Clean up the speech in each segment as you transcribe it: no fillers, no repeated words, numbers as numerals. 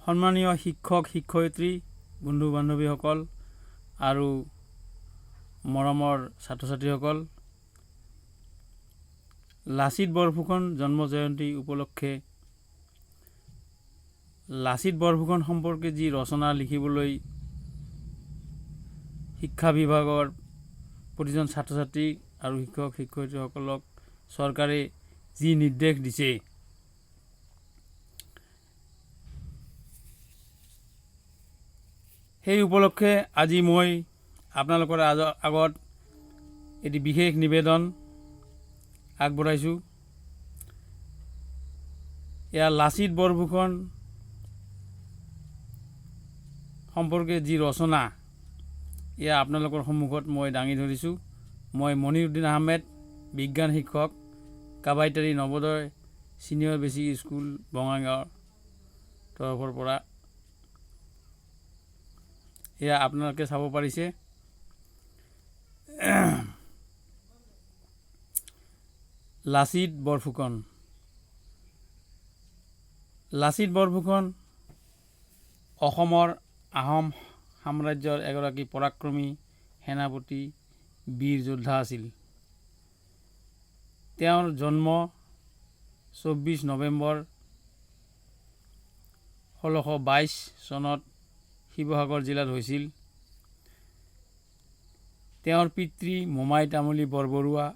সন্মানীয় শিক্ষক শিক্ষয়িত্ৰী বন্ধু বান্ধৱীসকল আৰু মৰমৰ ছাত্ৰ ছাত্ৰীসকল, লাচিত বৰফুকন জন্ম জয়ন্তী উপলক্ষে লাচিত বৰফুকন সম্পৰ্কে যি ৰচনা লিখিবলৈ শিক্ষা বিভাগৰ প্ৰতিজন ছাত্ৰ ছাত্ৰী আৰু শিক্ষক শিক্ষয়িত্ৰীসকলক চৰকাৰে যি নিৰ্দেশ দিছে, সেই উপলক্ষে আজি মই আপোনালোকৰ আগত এটি বিশেষ নিবেদন আগবঢ়াইছোঁ। এয়া লাচিত বৰফুকন সম্পৰ্কে যি ৰচনা, এয়া আপোনালোকৰ সন্মুখত মই দাঙি ধৰিছোঁ। মই মনিৰুদ্দিন আহমেদ, বিজ্ঞান শিক্ষক, কাবাইতাৰী নৱোদয় ছিনিয়ৰ বেছিক স্কুল বঙাইগাঁৱৰ তৰফৰ পৰা। এয়া আপোনালোকে চাব পাৰিছে। লাচিত বৰফুকন। লাচিত বৰফুকন অসমৰ আহোম সাম্ৰাজ্যৰ এগৰাকী পৰাক্ৰমী সেনাপতি, বীৰ যোদ্ধা আছিল। তেওঁৰ জন্ম 24 নৱেম্বৰ 1622 চনত শিৱসাগৰ জিলাত হৈছিল। তেওঁৰ পিতৃ মোমাই তামুলী বৰবৰুৱা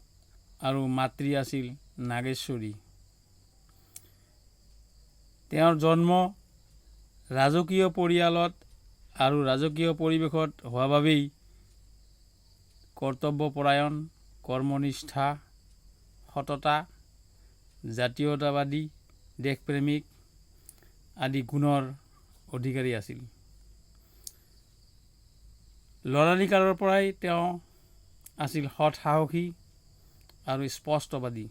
আৰু মাতৃ আছিল নাগেশ্বৰী। তেওঁৰ জন্ম ৰাজকীয় পৰিয়ালত আৰু ৰাজকীয় পৰিৱেশত হোৱা বাবেই কৰ্তব্যপৰায়ণ, কৰ্মনিষ্ঠা, সততা, জাতীয়তাবাদী, দেশপ্ৰেমিক আদি গুণৰ অধিকাৰী আছিল। ল'ৰালি কালৰ পৰাই তেওঁ আছিল সৎ সাহসী আৰু স্পষ্টবাদী।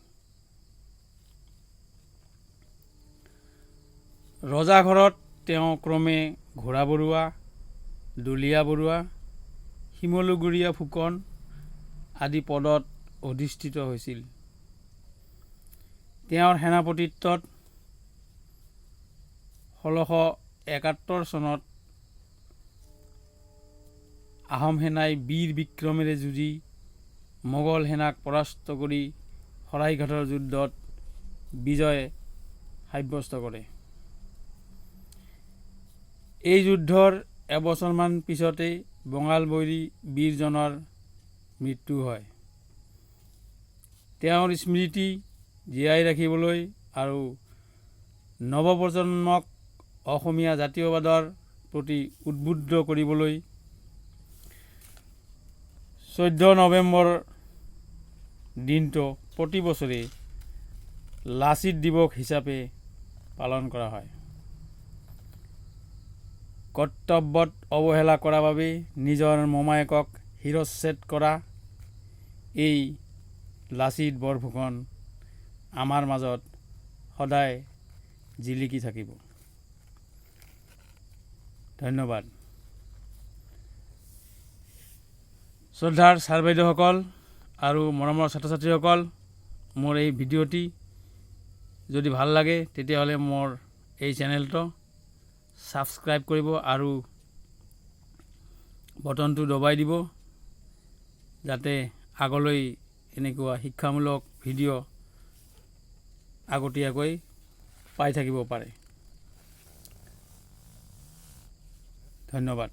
ৰজাঘৰত তেওঁ ক্ৰমে ঘোঁৰা বৰুৱা, দুলীয়া বৰুৱা, শিমলুগুৰীয়া ফুকন আদি পদত অধিষ্ঠিত হৈছিল। তেওঁৰ সেনাপতিত্বত 1671 চনত আহোম সেনাই বীৰ বিক্ৰমেৰে যুঁজি মোগল সেনাক পৰাস্ত কৰি শৰাইঘাটৰ যুদ্ধত বিজয় সাব্যস্ত কৰে। এই যুদ্ধৰ এবছৰমান পিছতে বঙালবৈৰী বীৰজনৰ মৃত্যু হয়। তেওঁৰ স্মৃতি জীয়াই ৰাখিবলৈ আৰু নৱপ্ৰজন্মক অসমীয়া জাতীয়বাদৰ প্ৰতি উদ্বুদ্ধ কৰিবলৈ 14 নৱেম্বৰ দিনটো প্ৰতি বছৰে লাচিত দিৱস হিচাপে পালন কৰা হয়। কৰ্তব্যত অৱহেলা কৰাৰ বাবে নিজৰ মোমায়েকক শিৰচ্ছেদ কৰা এই লাচিত বৰফুকন আমাৰ মাজত সদায় জিলিকি থাকিব। ধন্যবাদ। শ্ৰদ্ধাৰ ছাৰ বাইদেউসকল আৰু মৰমৰ ছাত্ৰ ছাত্ৰীসকল, মোৰ এই ভিডিঅ'টি যদি ভাল লাগে তেতিয়াহ'লে মোৰ এই চেনেলটো ছাবস্ক্ৰাইব কৰিব আৰু বটনটো দবাই দিব, যাতে আগলৈ এনেকুৱা শিক্ষামূলক ভিডিঅ' আগতীয়াকৈ পাই থাকিব পাৰে। ধন্যবাদ।